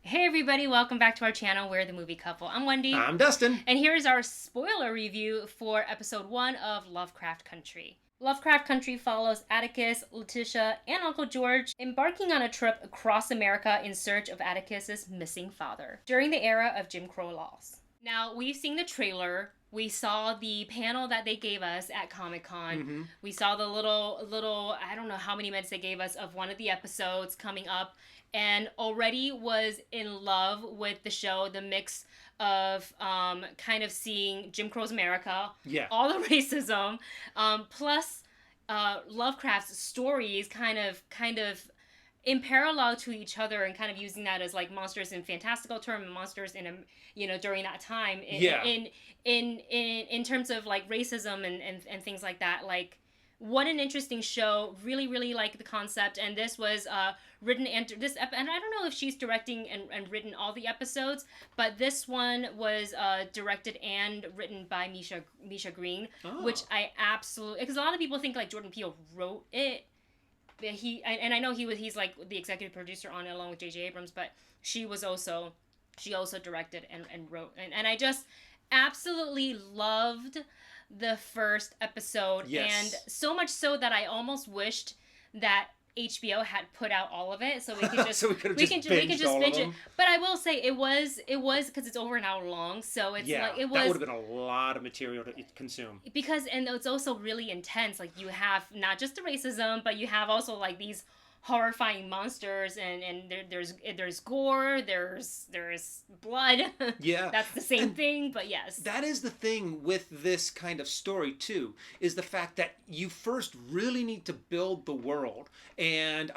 Hey everybody, welcome back to our channel, We're the Movie Couple. I'm Wendy. I'm Dustin. And here's our spoiler review for episode 1 of Lovecraft Country. Lovecraft Country follows Atticus, Letitia, and Uncle George embarking on a trip across America in search of Atticus's missing father during the era of Jim Crow laws. Now, we've seen the trailer. We saw the panel that they gave us at Comic-Con. Mm-hmm. We saw the little, I don't know how many minutes they gave us of one of the episodes coming up, and already was in love with the show, the mix of kind of seeing Jim Crow's America, all the racism, plus Lovecraft's stories kind of in parallel to each other, and kind of using that as like monsters in fantastical term and monsters in during that time in terms of like racism and things like that. Like, what an interesting show. Really like the concept. And this was written and I don't know if she's directing and written all the episodes, but this one was directed and written by Misha Green, which I absolutely, because a lot of people think like Jordan Peele wrote it. I know he's like the executive producer on it along with J.J. Abrams, but she also directed and wrote, and I just absolutely loved the first episode. Yes. And so much so that I almost wished that HBO had put out all of it so we could just so we could just binge it. But I will say it was because it's over an hour long, so it's like it was. That would have been a lot of material to consume. Because it's also really intense. Like, you have not just the racism, but you have also like these horrifying monsters, and there's gore, there's blood. Yeah. That's the same thing, but yes. That is the thing with this kind of story too, is the fact that you first really need to build the world. And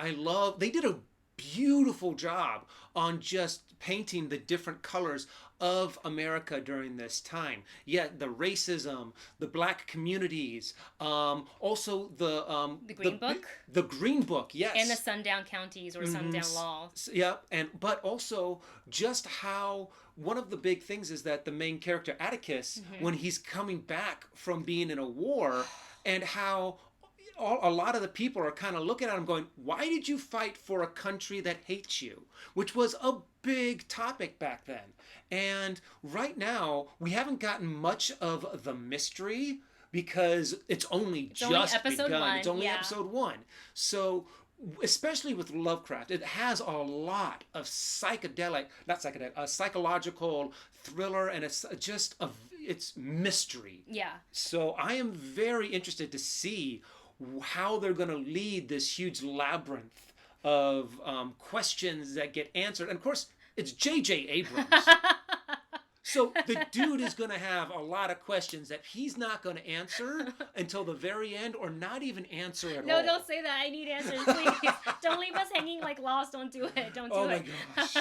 they did a beautiful job on just painting the different colors of America during this time. Yeah, the racism, the black communities, also the Green Book? The Green Book, yes. And the Sundown counties or Sundown laws. Yeah, but also just how one of the big things is that the main character Atticus, when he's coming back from being in a war, and how a lot of the people are kind of looking at him going, why did you fight for a country that hates you? Which was a big topic back then. And right now, we haven't gotten much of the mystery because it's only just begun. It's only episode 1. So, especially with Lovecraft, it has a lot of psychological thriller, and it's mystery. Yeah. So I am very interested to see how they're going to lead this huge labyrinth of questions that get answered. And of course, it's J.J. Abrams. So the dude is going to have a lot of questions that he's not going to answer until the very end, or not even answer at all. No, don't say that. I need answers, please. Don't leave us hanging like Lost. Don't do it. Don't do it. Oh my gosh.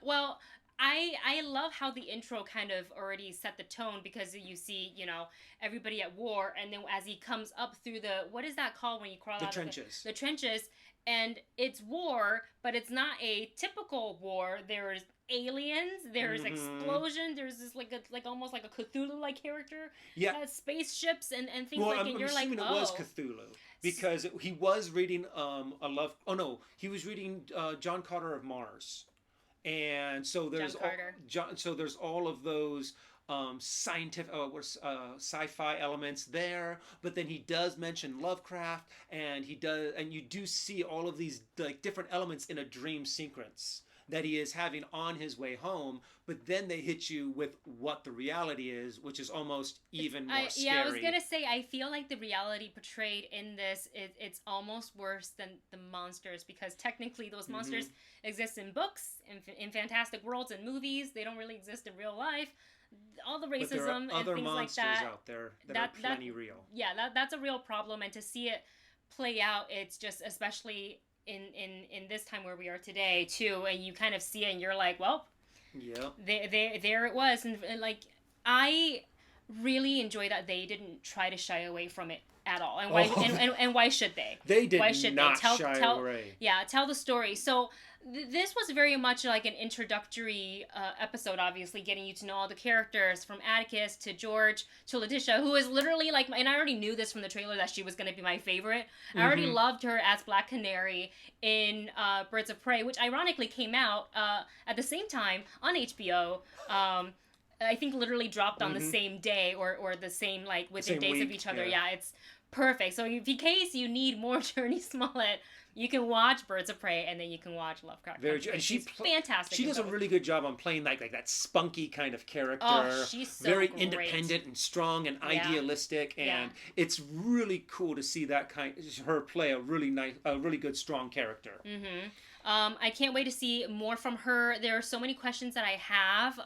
Well, I love how the intro kind of already set the tone, because you see, everybody at war, and then as he comes up through what is that called when you crawl out of trenches. The trenches, and it's war, but it's not a typical war. There's aliens, there's explosion, there's this like almost like a Cthulhu-like character. Yeah. Spaceships and things well, like that. I'm You're assuming like, it was Cthulhu, because he was reading he was reading John Carter of Mars. And so there's there's all of those scientific sci-fi elements there, but then he does mention Lovecraft, and you do see all of these like different elements in a dream sequence that he is having on his way home, but then they hit you with what the reality is, which is almost even more scary. Yeah, I was gonna say, I feel like the reality portrayed in this, it's almost worse than the monsters, because technically those monsters exist in books, in fantastic worlds and movies. They don't really exist in real life. All the racism and things like that. Out there that are plenty real. Yeah, that's a real problem, and to see it play out, it's just, especially in this time where we are today too, and you kind of see it and you're like, well, yeah, there it was. And like, I really enjoy that they didn't try to shy away from it at all, and why and why should they? They did why should not they? shy away. Yeah, tell the story. So this was very much like an introductory episode, obviously getting you to know all the characters from Atticus to George to Letitia, who is literally like, and I already knew this from the trailer that she was going to be my favorite. I already loved her as Black Canary in Birds of Prey, which ironically came out at the same time on HBO. I think literally dropped on the same day or the same, like, within days week, of each other. Yeah, it's perfect. So in case you need more Jurnee Smollett, you can watch Birds of Prey and then you can watch Lovecraft Country. And she's fantastic. She does a really good job on playing like that spunky kind of character. Oh, she's so very great. Independent and strong and idealistic, and it's really cool to see her play a really good strong character. Mm-hmm. I can't wait to see more from her. There are so many questions that I have.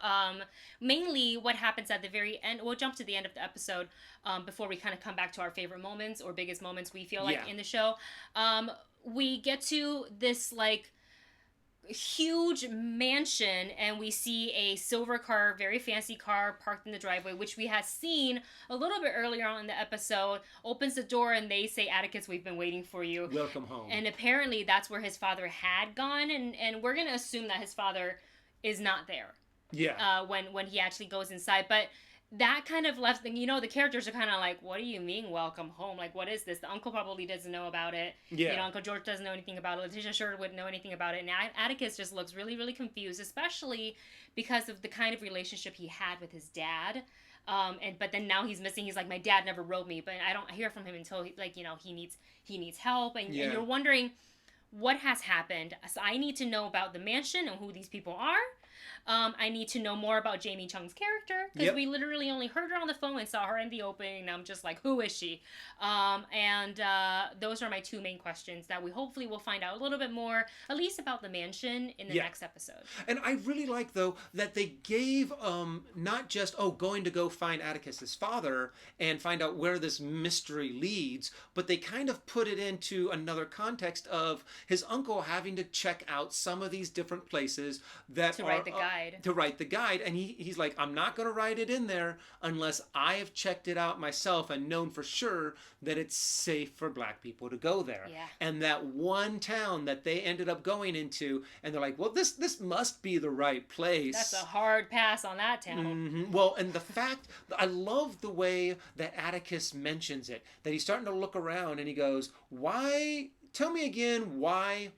Mainly what happens at the very end. We'll jump to the end of the episode before we kind of come back to our favorite moments or biggest moments we feel like in the show. We get to this like huge mansion and we see a silver car, very fancy car parked in the driveway, which we had seen a little bit earlier on in the episode. Opens the door and they say, Atticus, we've been waiting for you. Welcome home. And apparently that's where his father had gone, and we're going to assume that his father is not there. Yeah. When he actually goes inside. But that kind of left, the characters are kind of like, what do you mean welcome home? Like, what is this? The uncle probably doesn't know about it. Yeah. Uncle George doesn't know anything about it. Letitia sure wouldn't know anything about it. And Atticus just looks really, really confused, especially because of the kind of relationship he had with his dad. But then now he's missing. He's like, my dad never wrote me, but I don't hear from him until he needs help. And you're wondering what has happened. So I need to know about the mansion and who these people are. I need to know more about Jamie Chung's character, because we literally only heard her on the phone and saw her in the opening, and I'm just like, who is she? Those are my two main questions that we hopefully will find out a little bit more, at least about the mansion, in the next episode. And I really like, though, that they gave not just, going to go find Atticus's father and find out where this mystery leads, but they kind of put it into another context of his uncle having to check out some of these different places that to write the guide. To write the guide, and he's like, I'm not going to write it in there unless I have checked it out myself and known for sure that it's safe for Black people to go there. Yeah. And that one town that they ended up going into, and they're like, well, this must be the right place. That's a hard pass on that town. Mm-hmm. Well, and the fact, I love the way that Atticus mentions it, that he's starting to look around and he goes, tell me again why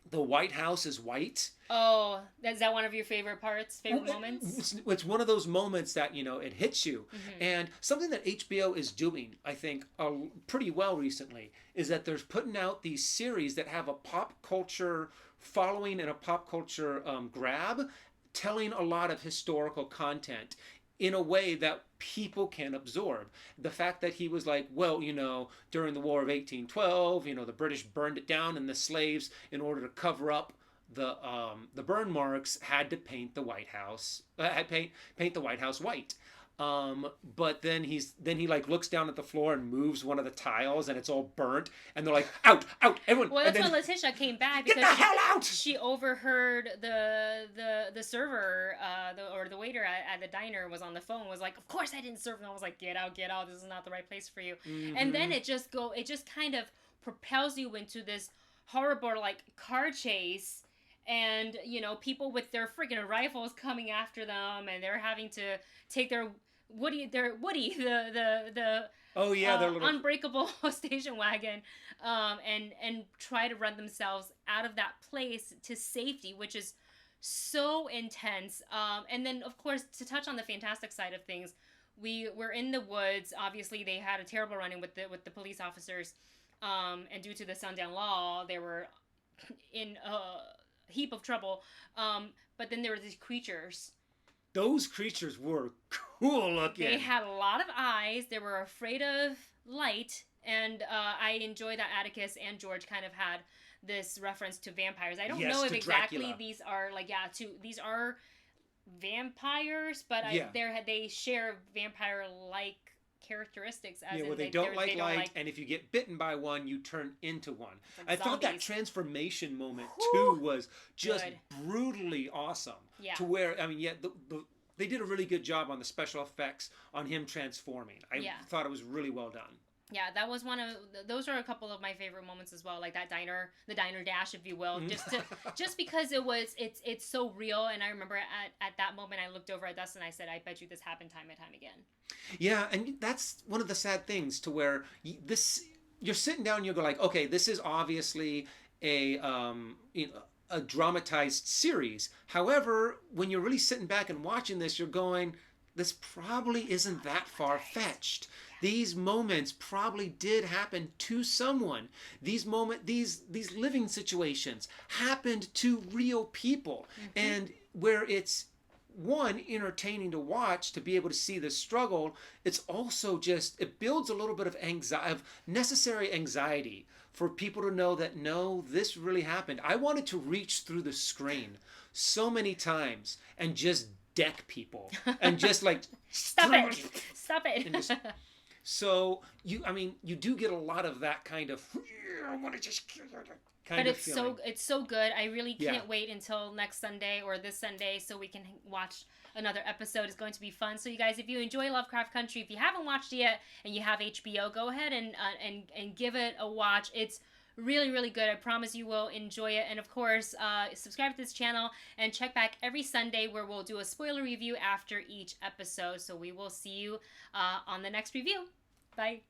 the White House is white. Oh, is that one of your favorite moments? It's one of those moments that, it hits you. Mm-hmm. And something that HBO is doing, I think, pretty well recently, is that they're putting out these series that have a pop culture following and a pop culture grab, telling a lot of historical content in a way that people can absorb. The fact that he was like, well, during the War of 1812, the British burned it down, and the slaves, in order to cover up the burn marks, had to paint the White House paint the White House white. But then he like looks down at the floor and moves one of the tiles, and it's all burnt, and they're like, out, everyone. Well, that's when Letitia came back, because get the hell out. She overheard the server, or the waiter at the diner was on the phone, was like, of course I didn't serve. And I was like, get out, this is not the right place for you. Mm-hmm. And then it just kind of propels you into this horrible like car chase. And, people with their freaking rifles coming after them, and they're having to take their Woody, their little unbreakable station wagon, and try to run themselves out of that place to safety, which is so intense. And then, of course, to touch on the fantastic side of things, we were in the woods. Obviously, they had a terrible run-in with the police officers, and due to the Sundown law, they were in heap of trouble, but then there were these creatures. Those creatures were cool looking. They had a lot of eyes. They were afraid of light, and I enjoy that Atticus and George kind of had this reference to vampires. I don't know if exactly Dracula. These are these are vampires, but they share vampire-like characteristics, as they don't like light, and if you get bitten by one, you turn into one. Like I thought that transformation moment too was just brutally awesome. Yeah. To where they did a really good job on the special effects on him transforming. I thought it was really well done. Yeah, that was one of those are a couple of my favorite moments as well, like that diner, the diner dash, if you will, just because it's so real. And I remember at that moment I looked over at Dustin and I said, I bet you this happened time and time again. Yeah, and that's one of the sad things to where this you're sitting down and you go like, okay, this is obviously a a dramatized series. However, when you're really sitting back and watching this, you're going, this probably isn't that far fetched. These moments probably did happen to someone. These living situations happened to real people, and where it's one entertaining to watch to be able to see the struggle, it's also just it builds a little bit of anxiety, of necessary anxiety for people to know that no, this really happened. I wanted to reach through the screen so many times and just deck people and just like Stop it, stop it. just, so I mean, you do get a lot of that kind of I want to just kind But of feeling. it's so good. I really Yeah. can't wait until next Sunday or this Sunday so we can watch another episode. It's going to be fun. So you guys, if you enjoy Lovecraft Country, if you haven't watched it yet and you have HBO, go ahead and give it a watch. It's really, really good. I promise you will enjoy it. And of course, subscribe to this channel and check back every Sunday where we'll do a spoiler review after each episode. So we will see you on the next review. Bye.